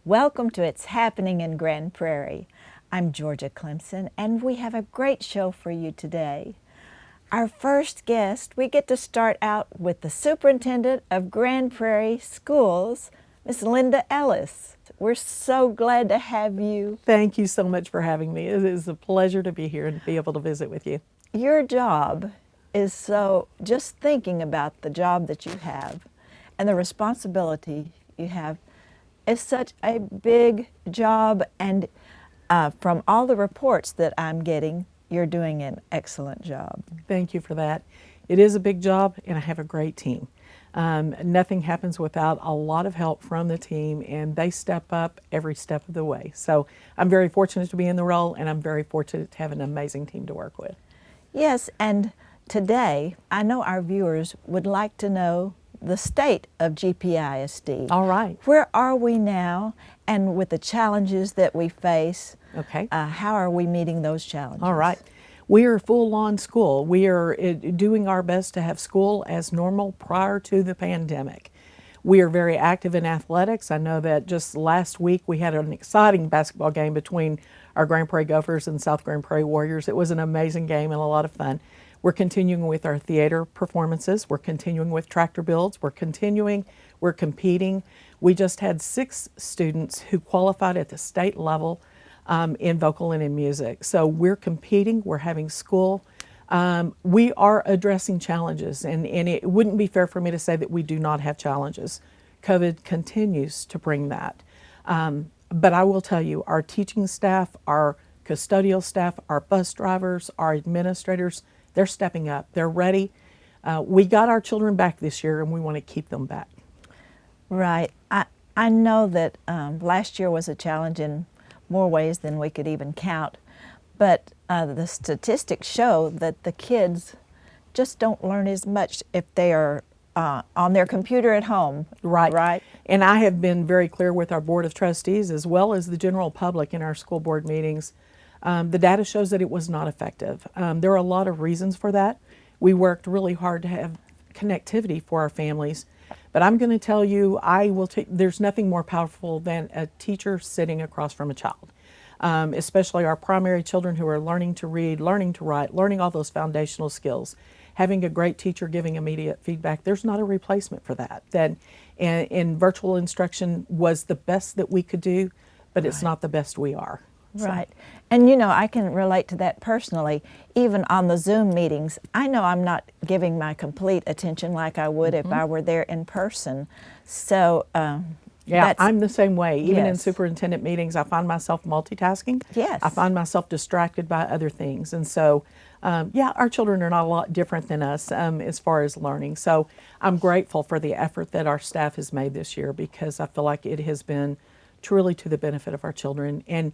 Welcome to It's Happening in Grand Prairie. I'm Georgia Clemson, and we have a great show for you today. Our first guest, we get to start out with the Superintendent of Grand Prairie Schools, Miss Linda Ellis. We're so glad to have you. Thank you so much for having me. It is a pleasure to be here and be able to visit with you. Your job is just thinking about the job that you have and the responsibility you have is such a big job, and from all the reports that I'm getting, you're doing an excellent job. Thank you for that. It is a big job, and I have a great team. Nothing happens without a lot of help from the team, and they step up every step of the way. So I'm very fortunate to be in the role, and I'm very fortunate to have an amazing team to work with. Yes, and today, I know our viewers would like to know the state of GPISD. All right. Where are we now, and with the challenges that we face, Okay. How are we meeting those challenges? All right. We are full-on school. We are doing our best to have school as normal prior to the pandemic. We are very active in athletics. I know that just last week we had an exciting basketball game between our Grand Prairie Gophers and South Grand Prairie Warriors. It was an amazing game and a lot of fun. We're continuing with our theater performances. We're continuing with tractor builds. We're competing. We just had 6 students who qualified at the state level in vocal and in music. So we're competing, we're having school. We are addressing challenges, and it wouldn't be fair for me to say that we do not have challenges. COVID continues to bring that. But I will tell you, our teaching staff, our custodial staff, our bus drivers, our administrators, they're stepping up, they're ready. We got our children back this year, and we want to keep them back. Right. I know that last year was a challenge in more ways than we could even count, but the statistics show that the kids just don't learn as much if they are on their computer at home. Right. Right. And I have been very clear with our Board of Trustees as well as the general public in our school board meetings. The data shows that it was not effective. There are a lot of reasons for that. We worked really hard to have connectivity for our families. But I'm going to tell you, there's nothing more powerful than a teacher sitting across from a child, especially our primary children who are learning to read, learning to write, learning all those foundational skills. Having a great teacher giving immediate feedback, there's not a replacement for that. And virtual instruction was the best that we could do, but it's not the best we are. Right. And you know, I can relate to that personally. Even on the Zoom meetings, I know I'm not giving my complete attention like I would if I were there in person. So, yeah, I'm the same way. Even in Yes. superintendent meetings, I find myself multitasking. Yes. I find myself distracted by other things. And so, yeah, our children are not a lot different than us as far as learning. So I'm grateful for the effort that our staff has made this year, because I feel like it has been truly to the benefit of our children and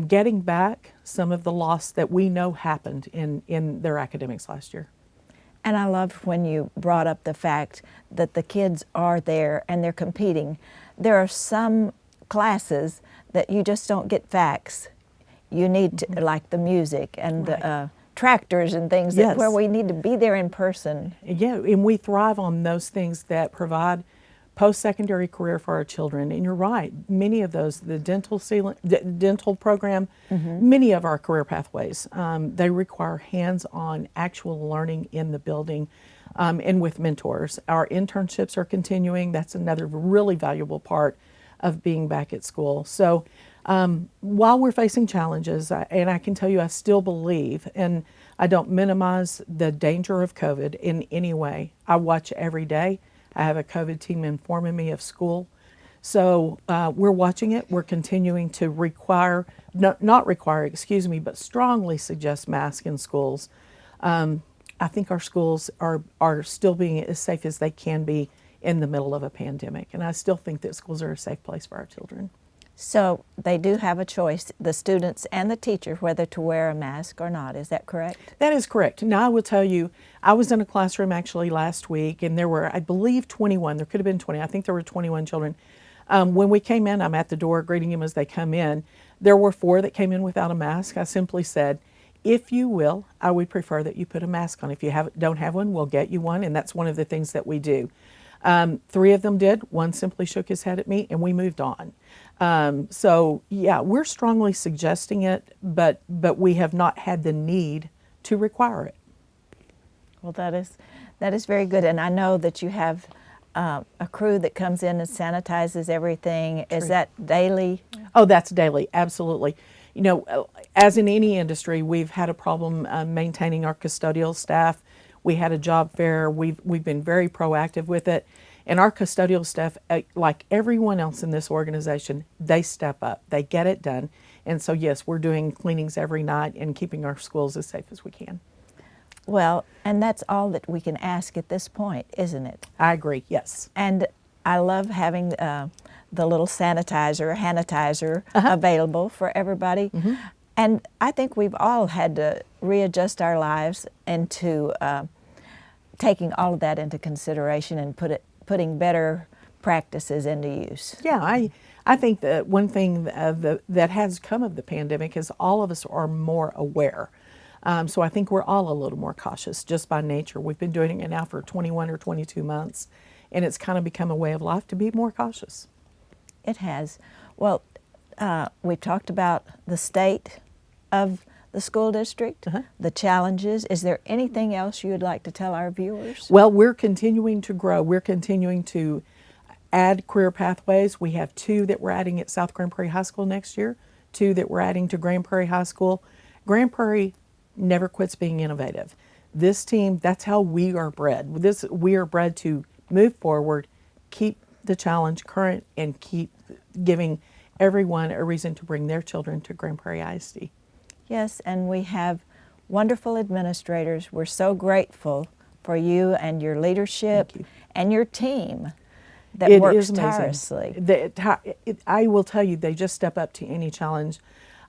getting back some of the loss that we know happened in their academics last year. And I loved when you brought up the fact that the kids are there and they're competing. There are some classes that you just don't get facts. You need to, like the music and the tractors and things Yes. where we need to be there in person. Yeah, and we thrive on those things that provide post-secondary career for our children. And you're right, many of those, the dental program, many of our career pathways, they require hands-on actual learning in the building and with mentors. Our internships are continuing. That's another really valuable part of being back at school. So while we're facing challenges, and I can tell you I still believe, and I don't minimize the danger of COVID in any way. I watch every day. I have a COVID team informing me of school. So we're watching it. We're continuing to but strongly suggest masks in schools. I think our schools are still being as safe as they can be in the middle of a pandemic. And I still think that schools are a safe place for our children. So they do have a choice, the students and the teachers, whether to wear a mask or not. Is that correct? That is correct. Now I will tell you, I was in a classroom actually last week, and there were, I believe, 21. There could have been 20. I think there were 21 children. When we came in, I'm at the door greeting them as they come in. There were 4 that came in without a mask. I simply said, if you will, I would prefer that you put a mask on. If you don't have one, we'll get you one, and that's one of the things that we do. 3 of them did. One simply shook his head at me, and we moved on. So yeah, we're strongly suggesting it, but we have not had the need to require it. Well, that is very good, and I know that you have a crew that comes in and sanitizes everything. Is that daily? Oh, that's daily, absolutely. You know, as in any industry, we've had a problem maintaining our custodial staff. We had a job fair. We've been very proactive with it. And our custodial staff, like everyone else in this organization, they step up. They get it done. And so, yes, we're doing cleanings every night and keeping our schools as safe as we can. Well, and that's all that we can ask at this point, isn't it? I agree, yes. And I love having the little sanitizer available for everybody. And I think we've all had to readjust our lives into taking all of that into consideration and putting better practices into use. Yeah, I think that one thing that has come of the pandemic is all of us are more aware. So I think we're all a little more cautious just by nature. We've been doing it now for 21 or 22 months, and it's kind of become a way of life to be more cautious. It has. Well, we've talked about the state of the school district, the challenges. Is there anything else you would like to tell our viewers? Well, we're continuing to grow. We're continuing to add career pathways. We have 2 that we're adding at South Grand Prairie High School next year, 2 that we're adding to Grand Prairie High School. Grand Prairie never quits being innovative. This team, that's how we are bred. We are bred to move forward, keep the challenge current, and keep giving everyone a reason to bring their children to Grand Prairie ISD. Yes, and we have wonderful administrators. We're so grateful for you and your leadership and your team that works tirelessly. I will tell you, they just step up to any challenge.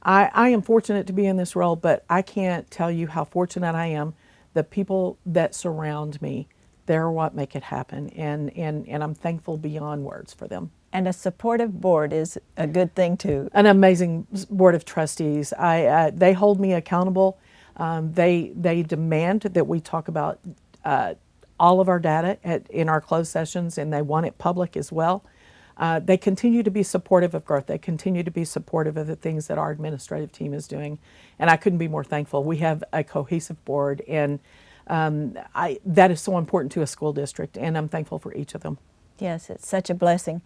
I am fortunate to be in this role, but I can't tell you how fortunate I am. The people that surround me, they're what make it happen, and I'm thankful beyond words for them. And a supportive board is a good thing too. An amazing board of trustees. They hold me accountable. They demand that we talk about all of our data in our closed sessions, and they want it public as well. They continue to be supportive of growth. They continue to be supportive of the things that our administrative team is doing, and I couldn't be more thankful. We have a cohesive board, and that is so important to a school district, and I'm thankful for each of them. Yes, it's such a blessing.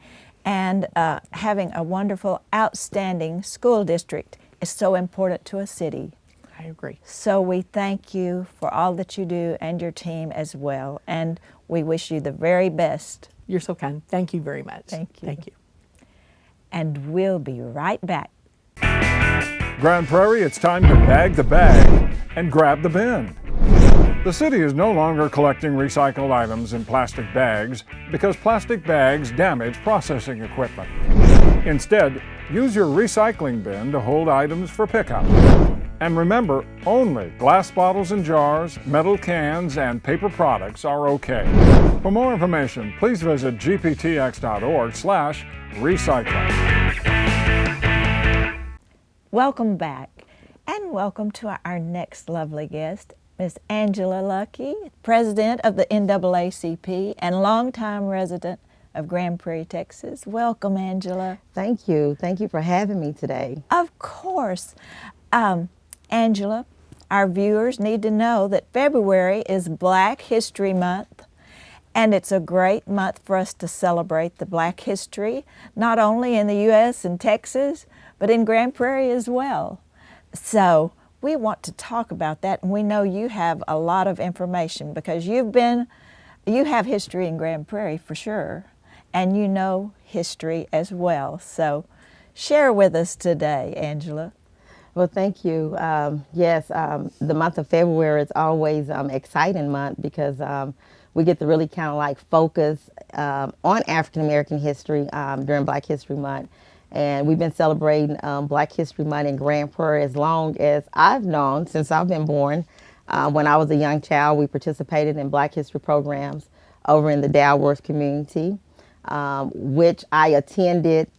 And having a wonderful, outstanding school district is so important to a city. I agree. So we thank you for all that you do and your team as well, and we wish you the very best. You're so kind. Thank you very much. Thank you. Thank you. And we'll be right back. Grand Prairie, it's time to bag the bag and grab the bin. The city is no longer collecting recycled items in plastic bags because plastic bags damage processing equipment. Instead, use your recycling bin to hold items for pickup. And remember, only glass bottles and jars, metal cans, and paper products are okay. For more information, please visit gptx.org/recycling. Welcome back, and welcome to our next lovely guest, Miss Angela Lucky, President of the NAACP and longtime resident of Grand Prairie, Texas. Welcome, Angela. Thank you. Thank you for having me today. Of course. Angela, our viewers need to know that February is Black History Month, and it's a great month for us to celebrate the Black history, not only in the U.S. and Texas, but in Grand Prairie as well. So we want to talk about that, and we know you have a lot of information because you have history in Grand Prairie for sure, and you know history as well. So share with us today, Angela. Well, thank you. Yes, the month of February is always exciting month because we get to really kind of like focus on African American history during Black History Month. And we've been celebrating Black History Month in Grand Prairie as long as I've known, since I've been born. When I was a young child, we participated in Black History programs over in the Dalworth community, which I attended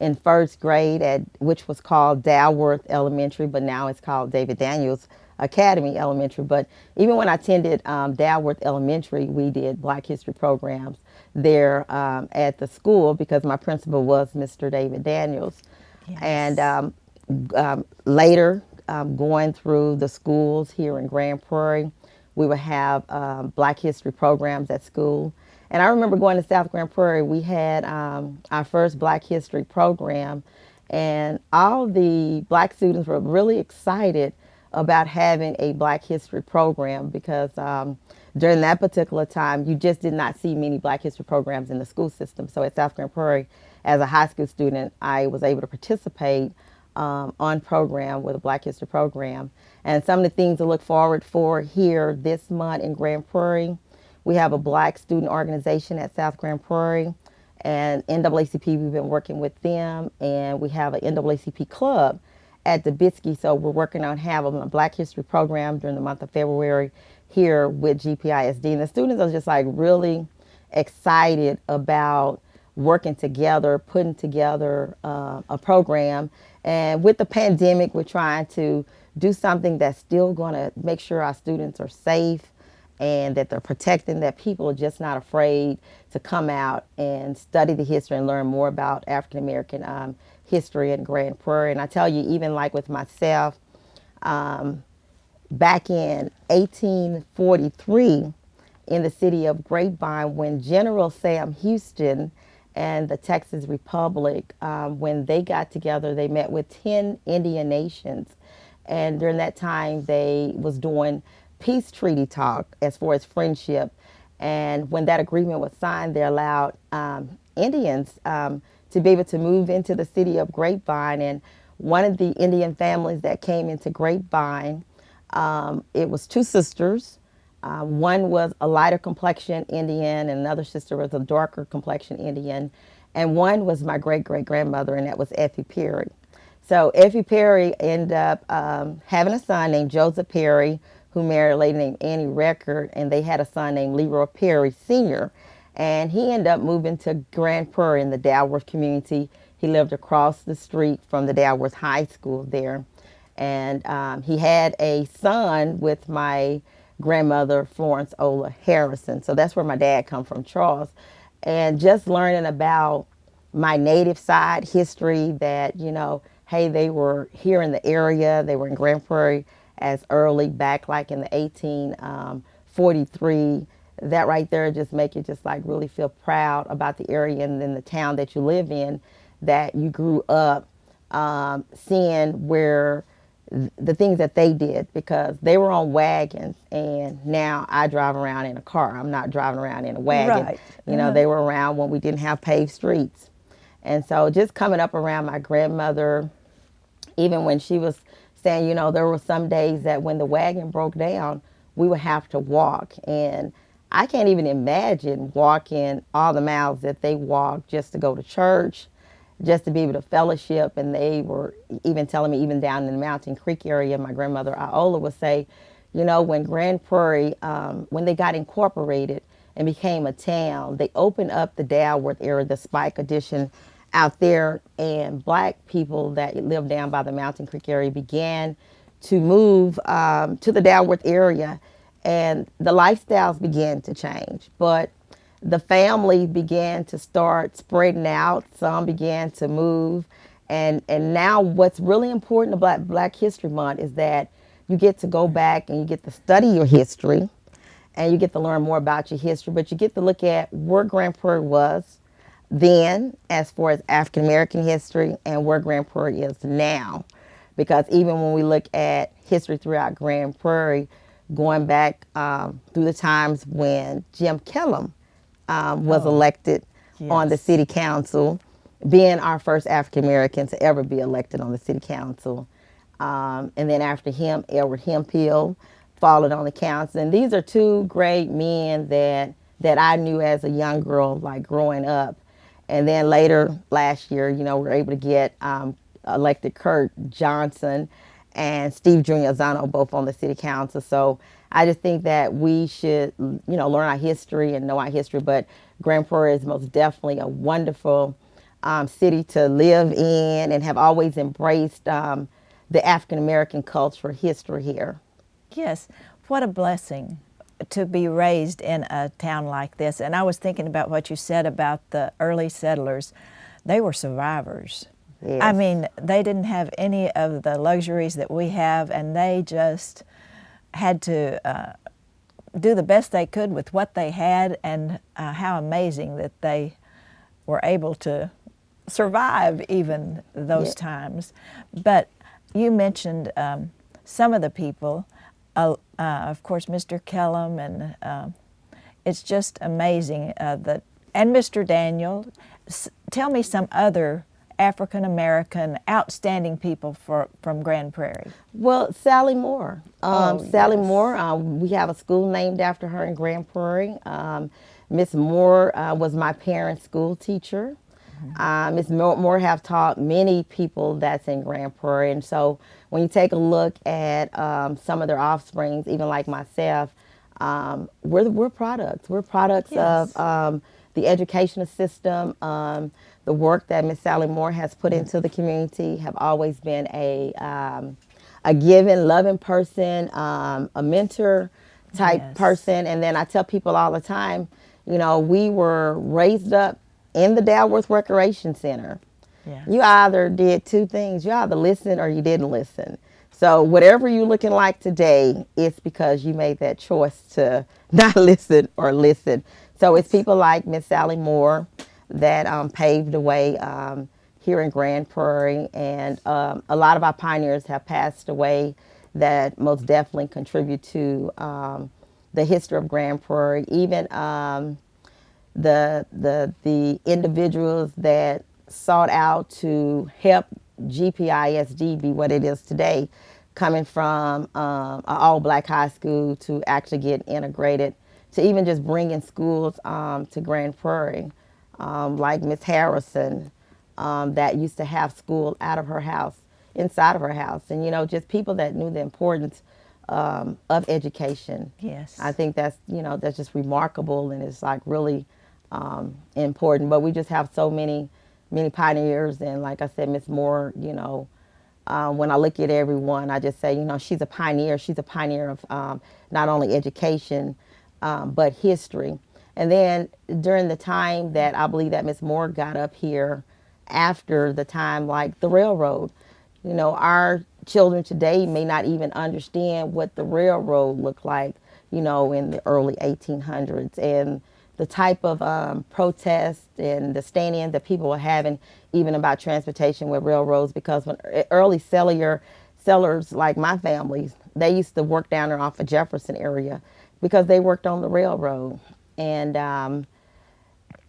in first grade at which was called Dalworth Elementary, but now it's called David Daniels Academy Elementary. But even when I attended Dalworth Elementary, we did Black History programs there at the school because my principal was Mr. David Daniels. Yes. And later, going through the schools here in Grand Prairie, we would have Black History programs at school. And I remember going to South Grand Prairie, we had our first Black History program, and all the Black students were really excited about having a Black History program because during that particular time, you just did not see many Black History programs in the school system. So at South Grand Prairie, as a high school student, I was able to participate on program with a Black History program. And some of the things to look forward for here this month in Grand Prairie, we have a Black student organization at South Grand Prairie, and NAACP, we've been working with them, and we have an NAACP club at Dubitsky, so we're working on having a Black History program during the month of February here with GPISD. And the students are just like really excited about working together, putting together a program. And with the pandemic, we're trying to do something that's still going to make sure our students are safe and that they're protecting, that people are just not afraid to come out and study the history and learn more about African American history in Grand Prairie. And I tell you, even like with myself, back in 1843 in the city of Grapevine, when General Sam Houston and the Texas Republic, when they got together, they met with 10 Indian nations. And during that time, they was doing peace treaty talk as far as friendship. And when that agreement was signed, they allowed Indians to be able to move into the city of Grapevine. And one of the Indian families that came into Grapevine, it was two sisters. One was a lighter complexion Indian, and another sister was a darker complexion Indian. And one was my great-great-grandmother, and that was Effie Perry. So Effie Perry ended up having a son named Joseph Perry, who married a lady named Annie Record, and they had a son named Leroy Perry Sr. And he ended up moving to Grand Prairie in the Dalworth community. He lived across the street from the Dalworth High School there. And he had a son with my grandmother, Florence Ola Harrison. So that's where my dad come from, Charles. And just learning about my native side history, that, you know, hey, they were here in the area, they were in Grand Prairie as early back like in the 1843. That right there just make you just like really feel proud about the area and then the town that you live in, that you grew up seeing where the things that they did, because they were on wagons and now I drive around in a car. I'm not driving around in a wagon. Right. You know, they were around when we didn't have paved streets. And so just coming up around my grandmother, even when she was saying, you know, there were some days that when the wagon broke down, we would have to walk. And I can't even imagine walking all the miles that they walked just to go to church, just to be able to fellowship. And they were even telling me, even down in the Mountain Creek area, my grandmother Iola would say, you know, when Grand Prairie, when they got incorporated and became a town, they opened up the Dalworth area, the Spike Addition out there, and Black people that lived down by the Mountain Creek area began to move to the Dalworth area, and the lifestyles began to change. But the family began to start spreading out. Some began to move, and now what's really important about Black History Month is that you get to go back and you get to study your history, and you get to learn more about your history, but you get to look at where Grand Prairie was then as far as African American history and where Grand Prairie is now. Because even when we look at history throughout Grand Prairie, going back through the times when Jim Kellum was elected on the city council, being our first African American to ever be elected on the city council. And then after him, Edward Hemphill followed on the council. And these are two great men that I knew as a young girl, like growing up. And then later last year, you know, we were able to get elected Kurt Johnson and Steve Jr. Zano both on the city council. So I just think that we should, you know, learn our history and know our history. But Grand Prairie is most definitely a wonderful city to live in and have always embraced the African American culture, history here. Yes, what a blessing to be raised in a town like this. And I was thinking about what you said about the early settlers. They were survivors. Yes. I mean, they didn't have any of the luxuries that we have, and they just had to do the best they could with what they had, and how amazing that they were able to survive even those times. But you mentioned some of the people, of course, Mr. Kellum, and it's just amazing that, and Mr. Daniel. Tell me some other African American outstanding people from Grand Prairie. Well, Sally Moore. Sally Yes. Moore, we have a school named after her in Grand Prairie. Miss Moore was my parents' school teacher. Miss Moore have taught many people that's in Grand Prairie. And so when you take a look at some of their offsprings, even like myself, we're products. We're products Yes. of the educational system. The work that Miss Sally Moore has put into the community have always been a giving, loving person, a mentor type Yes. person. And then I tell people all the time, you know, we were raised up in the Dalworth Recreation Center. Yes. You either did two things. You either listened or you didn't listen. So whatever you're looking like today, it's because you made that choice to not listen or listen. So it's people like Miss Sally Moore that paved the way here in Grand Prairie, and a lot of our pioneers have passed away that most definitely contribute to the history of Grand Prairie. Even the individuals that sought out to help GPISD be what it is today, coming from an all-black high school to actually get integrated, to even just bringing schools to Grand Prairie, like Miss Harrison, that used to have school out of her house, inside of her house, and you know, just people that knew the importance of education. Yes. I think that's, you know, that's just remarkable, and it's like really important. But we just have so many pioneers, and like I said, Miss Moore, you know, when I look at everyone, I just say, you know, she's a pioneer. She's a pioneer of not only education, but history. And then during the time that I believe that Miss Moore got up here, after the time like the railroad, you know, our children today may not even understand what the railroad looked like, you know, in the early 1800s, and the type of protest and the stand-in that people were having even about transportation with railroads. Because when early sellers like my family, they used to work down there off of Jefferson area because they worked on the railroad. And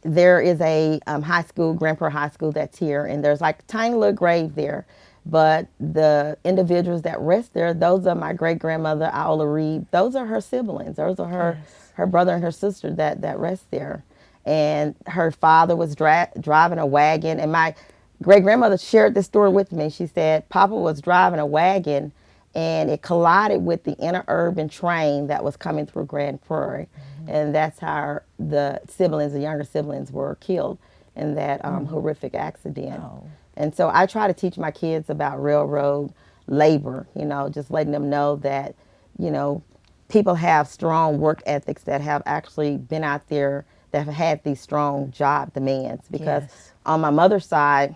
there is a high school, Grand Prairie High School, that's here, and there's like a tiny little grave there. But the individuals that rest there, those are my great-grandmother, Iola Reed. Those are her siblings. Those are her brother and her sister that rest there. And her father was driving a wagon. And my great-grandmother shared this story with me. She said Papa was driving a wagon, and it collided with the interurban train that was coming through Grand Prairie. And that's how the siblings, the younger siblings, were killed in that horrific accident. Oh. And so I try to teach my kids about railroad labor, you know, just letting them know that, you know, people have strong work ethics that have actually been out there, that have had these strong job demands. Because Yes. on my mother's side,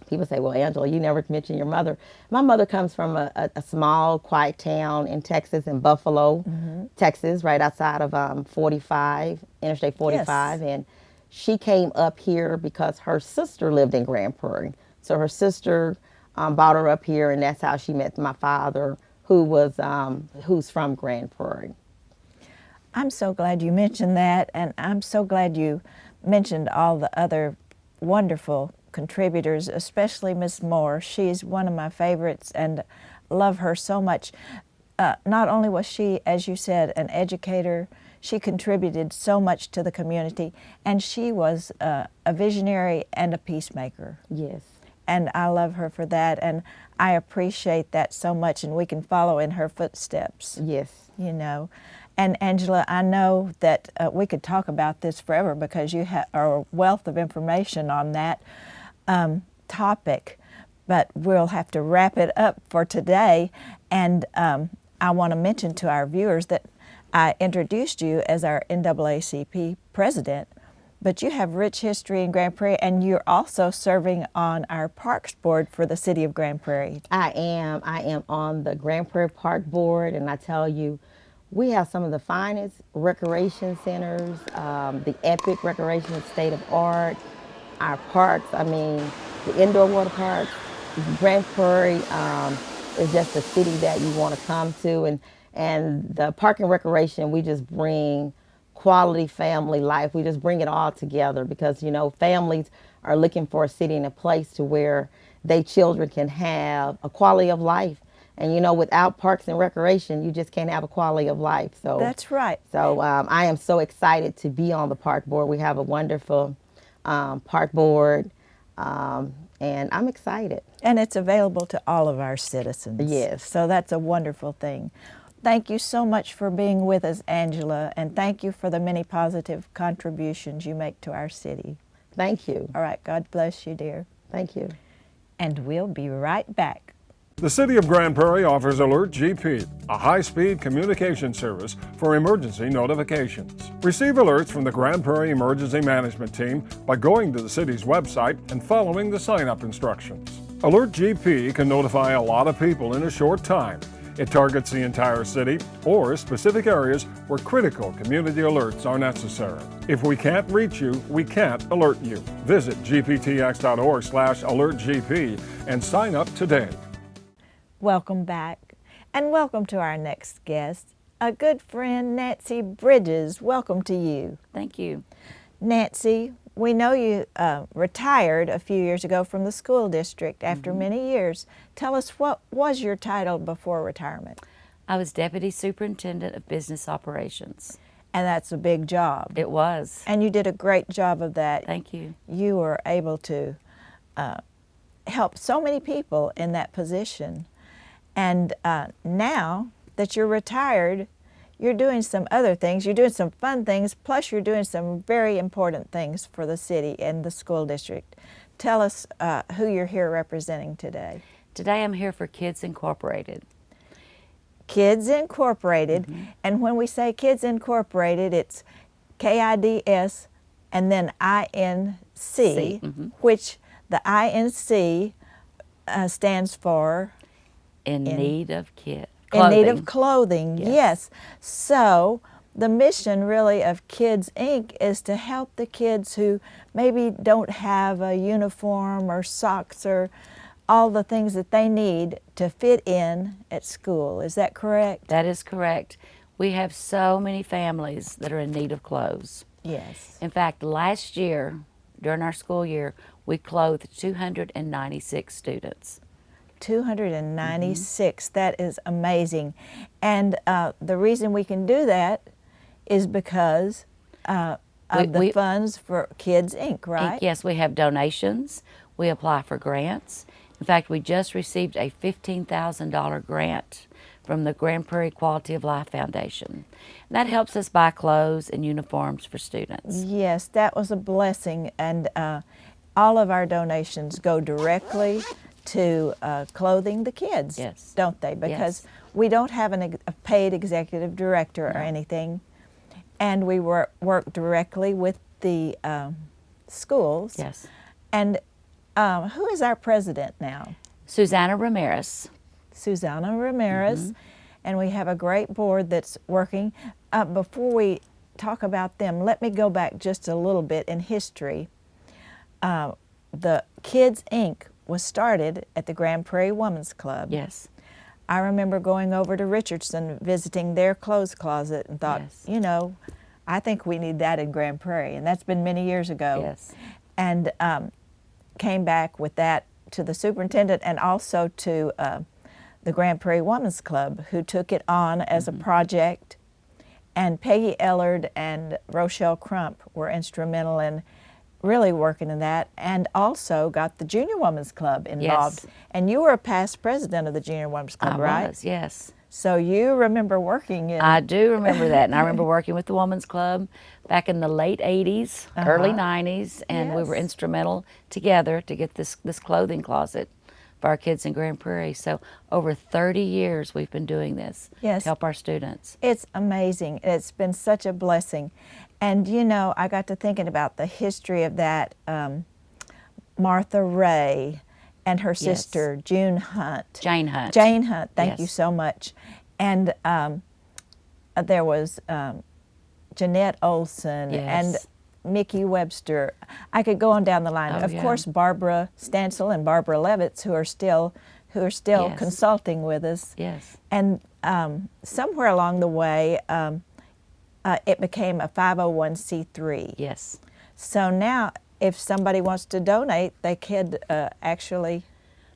people say, well, Angela, you never mentioned your mother. My mother comes from a small, quiet town in Texas, in Buffalo, Texas, right outside of 45, Interstate 45. Yes. And she came up here because her sister lived in Grand Prairie. So her sister brought her up here, and that's how she met my father, who's from Grand Prairie. I'm so glad you mentioned that, and I'm so glad you mentioned all the other wonderful contributors, especially Miss Moore. She's one of my favorites and love her so much. Not only was she, as you said, an educator, she contributed so much to the community, and she was a visionary and a peacemaker. Yes. And I love her for that. And I appreciate that so much, and we can follow in her footsteps. Yes. You know. And Angela, I know that we could talk about this forever because you are a wealth of information on that topic, but we'll have to wrap it up for today. And I want to mention to our viewers that I introduced you as our NAACP president, but you have rich history in Grand Prairie, and you're also serving on our Parks Board for the City of Grand Prairie. I am on the Grand Prairie Park Board, and I tell you, we have some of the finest recreation centers, the epic recreation state of art, our parks. I mean, the indoor water parks. Grand Prairie is just a city that you want to come to, and the park and recreation, we just bring quality family life. We just bring it all together because, you know, families are looking for a city and a place to where their children can have a quality of life. And, you know, without parks and recreation, you just can't have a quality of life. So that's right. So I am so excited to be on the park board. We have a wonderful park board, and I'm excited. And it's available to all of our citizens. Yes. So that's a wonderful thing. Thank you so much for being with us, Angela, and thank you for the many positive contributions you make to our city. Thank you. All right, God bless you, dear. Thank you. And we'll be right back. The City of Grand Prairie offers Alert GP, a high-speed communication service for emergency notifications. Receive alerts from the Grand Prairie Emergency Management Team by going to the city's website and following the sign-up instructions. Alert GP can notify a lot of people in a short time. It targets the entire city or specific areas where critical community alerts are necessary. If we can't reach you, we can't alert you. Visit gptx.org/alertgp and sign up today. Welcome back, and welcome to our next guest, a good friend, Nancy Bridges. Welcome to you. Thank you. Nancy, we know you retired a few years ago from the school district after many years. Tell us, what was your title before retirement? I was Deputy Superintendent of Business Operations. And that's a big job. It was. And you did a great job of that. Thank you. You were able to help so many people in that position. And now that you're retired, you're doing some other things. You're doing some fun things, plus you're doing some very important things for the city and the school district. Tell us who you're here representing today. Today I'm here for Kids Incorporated. Kids Incorporated, and when we say Kids Incorporated, it's KIDS and then INC, which the INC stands for In need of kit. In need of clothing, Yes. yes. So the mission really of Kids Inc. is to help the kids who maybe don't have a uniform or socks or all the things that they need to fit in at school. Is that correct? That is correct. We have so many families that are in need of clothes. Yes. In fact, last year, during our school year, we clothed 296 students. 296. That is amazing. And the reason we can do that is because of the funds for Kids Inc., right? Yes, we have donations. We apply for grants. In fact, we just received a $15,000 grant from the Grand Prairie Quality of Life Foundation. And that helps us buy clothes and uniforms for students. Yes, that was a blessing. And all of our donations go directly to clothing the kids, Yes. don't they? Because Yes. we don't have a paid executive director or anything, and we work directly with the schools. Yes. And who is our president now? Susanna Ramirez. Susanna Ramirez, and we have a great board that's working. Before we talk about them, let me go back just a little bit in history. The Kids Inc. was started at the Grand Prairie Women's Club. Yes. I remember going over to Richardson, visiting their clothes closet, and thought, Yes. you know, I think we need that in Grand Prairie, and that's been many years ago. Yes. And came back with that to the superintendent and also to the Grand Prairie Women's Club, who took it on as a project. And Peggy Ellard and Rochelle Crump were instrumental in really working in that, and also got the Junior Women's Club involved. Yes. And you were a past president of the Junior Women's Club, I right? was, yes. So you remember working in... I do remember that, and I remember working with the Women's Club back in the late 80s, early 90s, and we were Yes. instrumental together to get this clothing closet for our kids in Grand Prairie. So over 30 years we've been doing this Yes. to help our students. It's amazing. It's been such a blessing. And you know, I got to thinking about the history of that. Martha Ray and her sister, June Hunt. Jane Hunt. Jane Hunt, thank you Yes. so much. And there was Jeanette Olson and Yes. Mickey Webster. I could go on down the line. Oh, of yeah. course, Barbara Stansel and Barbara Levitz, who are still Yes. consulting with us. Yes. And somewhere along the way, it became a 501c3. Yes. So now, if somebody wants to donate, they could actually...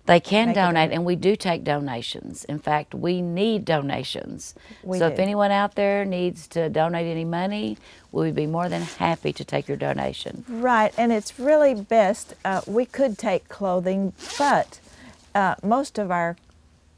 They can Make a donate, and we do take donations. In fact, we need donations. We So if do. anyone out there needs to donate any money, we would be more than happy to take your donation. Right, and it's really best. We could take clothing, but most of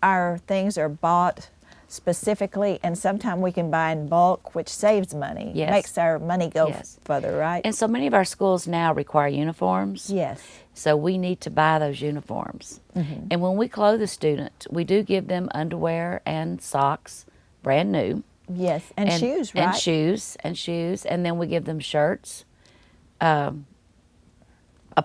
our things are bought specifically, and sometimes we can buy in bulk, which saves money. Yes. Makes our money go Yes. further, right? And so many of our schools now require uniforms. Yes. So we need to buy those uniforms. Mm-hmm. And when we clothe a student, we do give them underwear and socks, brand new. Yes, and shoes, right? And shoes. And then we give them shirts, a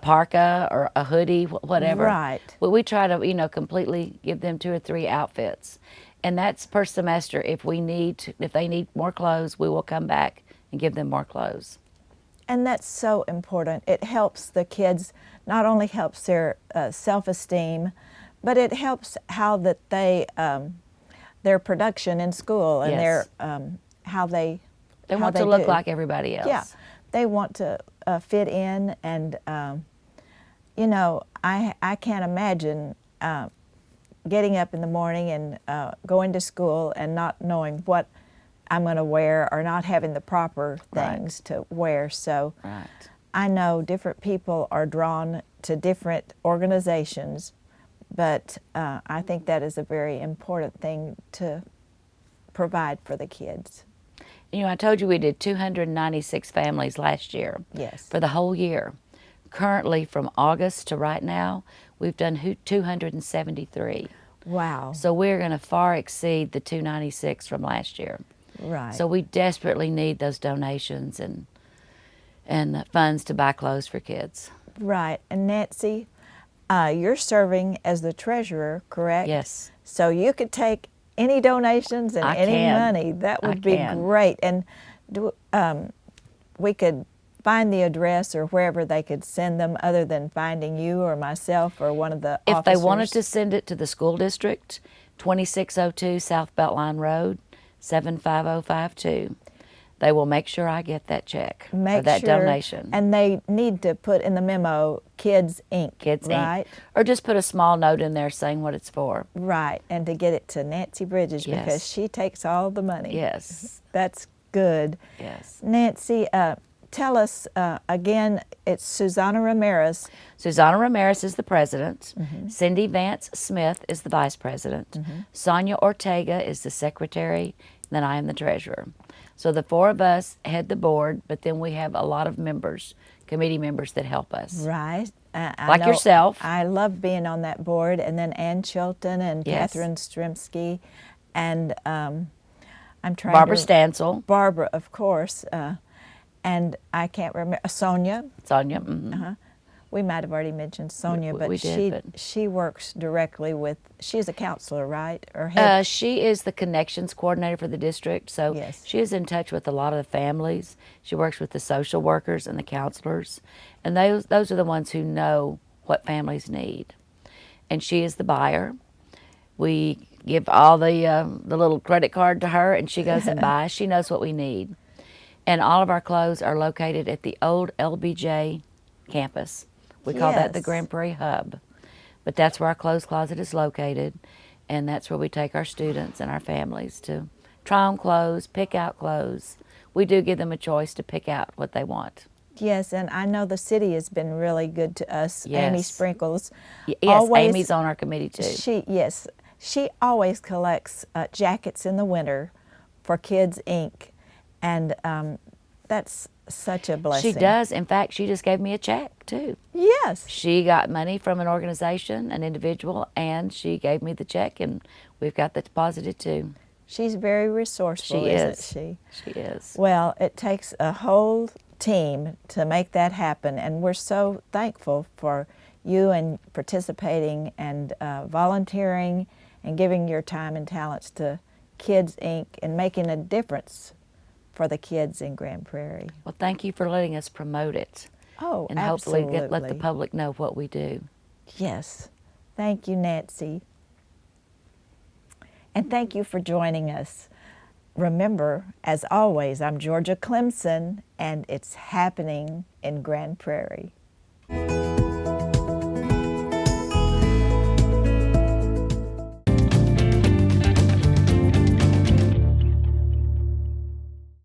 parka or a hoodie, whatever. Right. But we try to, completely give them 2 or 3 outfits. And that's per semester. If they need more clothes, we will come back and give them more clothes. And that's so important. It helps the kids, not only helps their self-esteem, but it helps how that they, their production in school and Yes. their, how they They how want to look do. like everybody else. Yeah, they want to fit in, and I can't imagine getting up in the morning and going to school and not knowing what I'm going to wear, or not having the proper Right. things to wear. So Right. I know different people are drawn to different organizations, but I think that is a very important thing to provide for the kids. I told you we did 296 families last year. Yes. For the whole year. Currently, from August to right now, we've done 273. Wow. So we're going to far exceed the 296 from last year. Right. So we desperately need those donations and funds to buy clothes for kids. Right. And Nancy, you're serving as the treasurer, correct? Yes. So you could take any donations and I any can. money. That I would be can. great. And we could find the address or wherever they could send them, other than finding you or myself or one of the If officers. they wanted to send it to the school district, 2602 South Beltline Road, 75052, they will make sure I get that check or Make that sure, donation. And they need to put in the memo, Kids Inc. Kids right? Inc. Or just put a small note in there saying what it's for. Right, and to get it to Nancy Bridges, Yes. because she takes all the money. Yes. That's good. Yes. Nancy, tell us again, it's Susanna Ramirez. Susanna Ramirez is the president. Mm-hmm. Cindy Vance Smith is the vice president. Sonia Ortega is the secretary. And then I am the treasurer. So the 4 of us head the board, but then we have a lot of members, committee members that help us. Right. I Like know yourself. I love being on that board. And then Ann Chilton and Yes. Catherine Strimsky. And I'm trying Barbara to... Stansel. Barbara, of course. And I can't remember, Sonia. Sonia. Mhm. We might have already mentioned Sonia, but we did, but- she works directly with, she's a counselor, right? Or head, She is the connections coordinator for the district, so Yes. she is in touch with a lot of the families. She works with the social workers and the counselors, and those are the ones who know what families need. And she is the buyer. We give all the little credit card to her, and she goes and buys. She knows what we need. And all of our clothes are located at the old LBJ campus. We call that the Yes. Grand Prairie Hub. But that's where our clothes closet is located, and that's where we take our students and our families to try on clothes, pick out clothes. We do give them a choice to pick out what they want. Yes, and I know the city has been really good to us. Amy Yes. Sprinkles. Yes, always, Amy's on our committee too. She always collects jackets in the winter for Kids Inc. And that's such a blessing. She does. In fact, she just gave me a check too. Yes. She got money from an organization, an individual, and she gave me the check, and we've got that deposited too. She's very resourceful, She isn't is. she? She is. Well, it takes a whole team to make that happen, and we're so thankful for you and participating and volunteering and giving your time and talents to Kids Inc. and making a difference for the kids in Grand Prairie. Well, thank you for letting us promote it. Oh, And absolutely. hopefully let the public know what we do. Yes. Thank you, Nancy. And thank you for joining us. Remember, as always, I'm Georgia Clemson, and it's happening in Grand Prairie.